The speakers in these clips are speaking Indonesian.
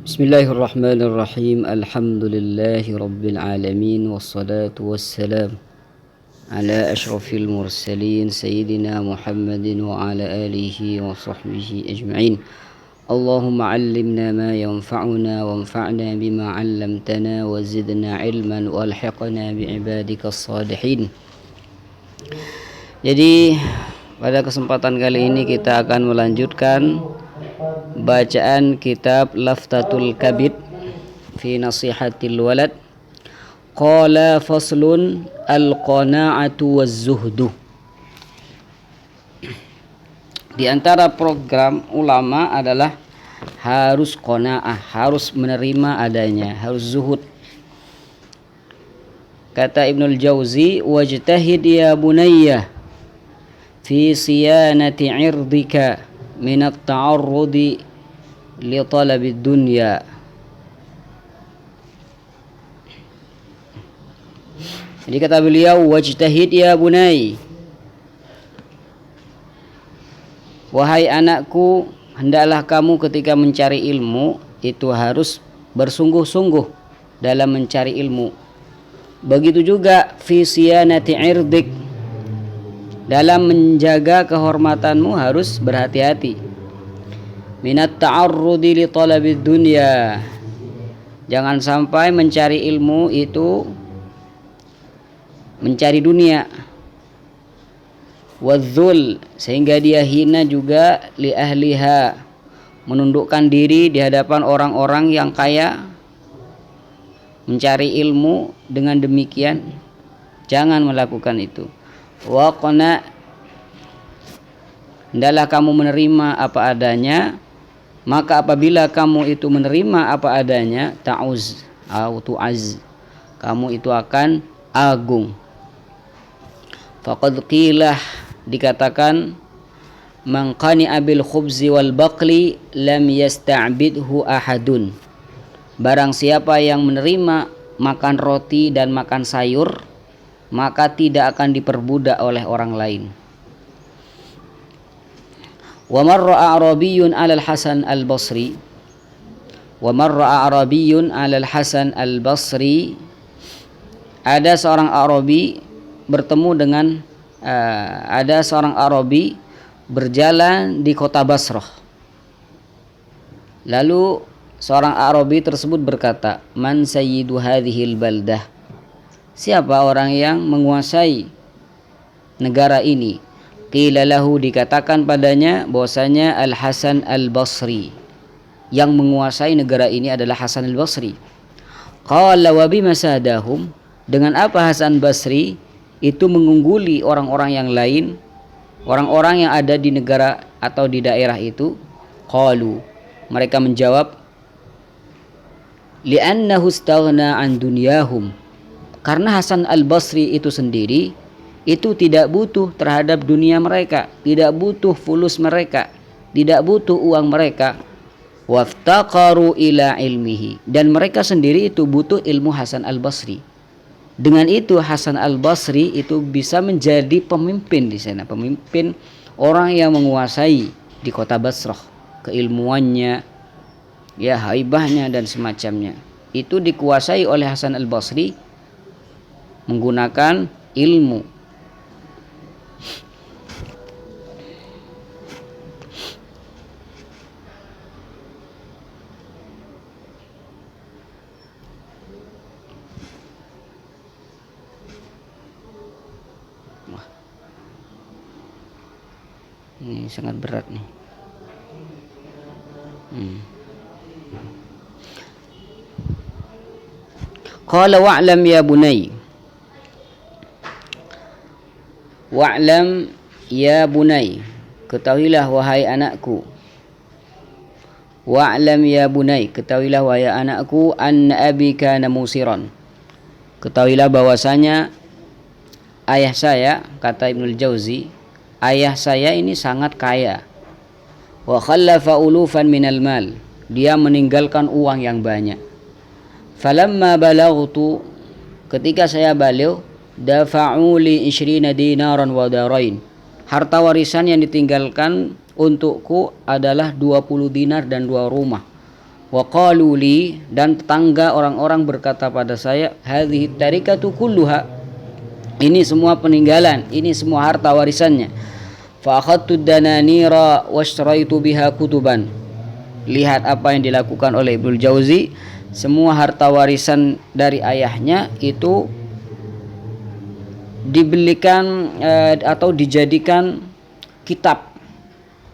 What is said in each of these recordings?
Bismillahirrahmanirrahim. Alhamdulillahi rabbil alamin. Wassalatu wassalam ala ashrafil mursalin Sayyidina Muhammadin wa ala alihi wa sahbihi ajma'in. Allahumma allimna ma yanfa'una wanfa'na bima 'allamtana wa zidna ilman walhiqna bi'ibadikas salihin. Jadi pada kesempatan kali ini kita akan melanjutkan bacaan kitab Laftatul Kabid fi Nasihatil Walad. Qala faslun al-qana'atu waz-zuhdu. Di antara program ulama adalah harus qana'ah, harus menerima adanya, harus zuhud. Kata Ibnul Jauzi, wajtahid ya bunayya fi siyanati 'irdika min at-ta'arrudi li talabid dunya. Jadi kata beliau, wajtahid ya bunai, wahai anakku, hendaklah kamu ketika mencari ilmu itu harus bersungguh-sungguh dalam mencari ilmu. Begitu juga fi siyanati 'irdik, dalam menjaga kehormatanmu harus berhati-hati. Minat ta'arrudi li talabid dunya, jangan sampai mencari ilmu itu mencari dunia. Wadzul, sehingga dia hina juga, li ahliha, menundukkan diri di hadapan orang-orang yang kaya. Mencari ilmu dengan demikian jangan melakukan itu. Wa qana, hendaklah kamu menerima apa adanya, maka apabila kamu itu menerima apa adanya, ta'uz au tu'az, kamu itu akan agung. Faqad qilah, dikatakan, man qani'a bil khubzi wal baqli lam yasta'bidhu ahadun, barang siapa yang menerima makan roti dan makan sayur, maka tidak akan diperbudak oleh orang lain. Wa marra a'rabiyyun 'alal Hasan al-Basri, wa marra a'rabiyyun 'alal Hasan al-Basri, ada seorang Arabi bertemu dengan ada seorang Arabi berjalan di kota Basrah. Lalu seorang Arabi tersebut berkata, man sayyidu hadhil baldah, siapa orang yang menguasai negara ini? Qila lahu, dikatakan padanya bahwasanya Al-Hasan Al-Basri, yang menguasai negara ini adalah Hasan Al-Basri. Qala wa bima sadahum, dengan apa Hasan Basri itu mengungguli orang-orang yang lain, orang-orang yang ada di negara atau di daerah itu? Qalu, mereka menjawab, li'annahu istaghna an dunyahum, karena Hasan Al-Basri itu sendiri itu tidak butuh terhadap dunia mereka, tidak butuh fulus mereka, tidak butuh uang mereka. Waftaqaru ila ilmihi, dan mereka sendiri itu butuh ilmu Hasan Al-Basri. Dengan itu Hasan Al-Basri itu bisa menjadi pemimpin di sana, pemimpin orang yang menguasai di kota Basrah. Keilmuannya, ya, haibahnya dan semacamnya itu dikuasai oleh Hasan Al-Basri menggunakan ilmu. Ini sangat berat nih. Qala wa'lam ya bunay, wa'lam ya bunay, ketahuilah wahai anakku. Wa'lam ya bunay, ketahuilah wahai anakku, anna abi kana musiran, ketahuilah bahwasanya ayah saya, kata Ibnul Jauzi, ayah saya ini sangat kaya. Wa khallafa ulufan minal mal, dia meninggalkan uang yang banyak. Falamma balaghtu, ketika saya balighh, dafa'u li 20 dinaran wa darain, harta warisan yang ditinggalkan untukku adalah 20 dinar dan 2 rumah. Wa qalu li, dan tetangga orang-orang berkata pada saya, hadhihi tarikatu kulluha, ini semua peninggalan, ini semua harta warisannya. Fa akhadtu dananira washtaraitu biha kutuban. Lihat apa yang dilakukan oleh Ibnul Jauzi. Semua harta warisan dari ayahnya itu dibelikan atau dijadikan kitab.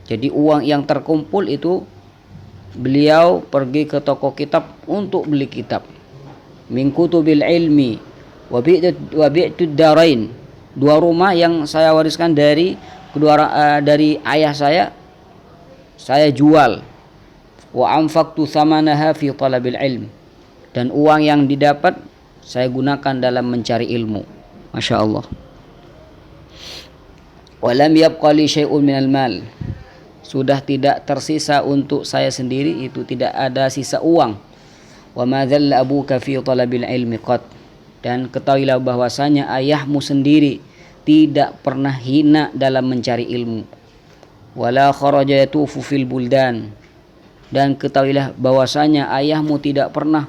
Jadi uang yang terkumpul itu beliau pergi ke toko kitab untuk beli kitab. Min kutubil ilmi wa bi'tu darain. Dua rumah yang saya wariskan dari dari ayah saya jual. Wa anfaqtu thamanaha fi talabil ilm, dan uang yang didapat saya gunakan dalam mencari ilmu. Masya Allah. Wa lam yabqa li syai'un minal mal, sudah tidak tersisa untuk saya sendiri, itu tidak ada sisa uang. Wa ma dhalla abuka fi talabil ilmi qad, dan ketahuilah bahwasanya ayahmu sendiri tidak pernah hina dalam mencari ilmu. Wala kharaja yatufu fil buldan, dan ketahuilah bahwasanya ayahmu tidak pernah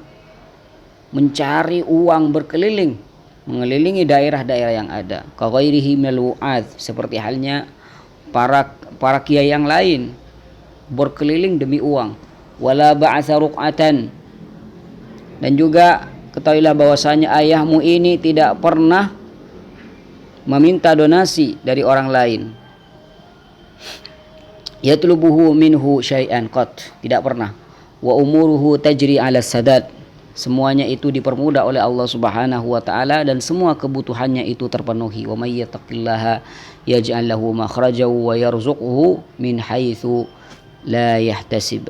mencari uang berkeliling, mengelilingi daerah-daerah yang ada. Ka ghairihi minal wu'adz, seperti halnya para kiai yang lain berkeliling demi uang. Wala ba'atsa ruq'atan, dan juga ketahuilah bahwasanya ayahmu ini tidak pernah meminta donasi dari orang lain. Yatlubuhu minhu syai'an qat, tidak pernah. Wa umuruhu tajri 'ala sadad, semuanya itu dipermudah oleh Allah Subhanahu wa taala dan semua kebutuhannya itu terpenuhi. Wa may yattaqillaha yaj'al lahu makhrajan wa yarzuqhu min haitsu la yahtasib.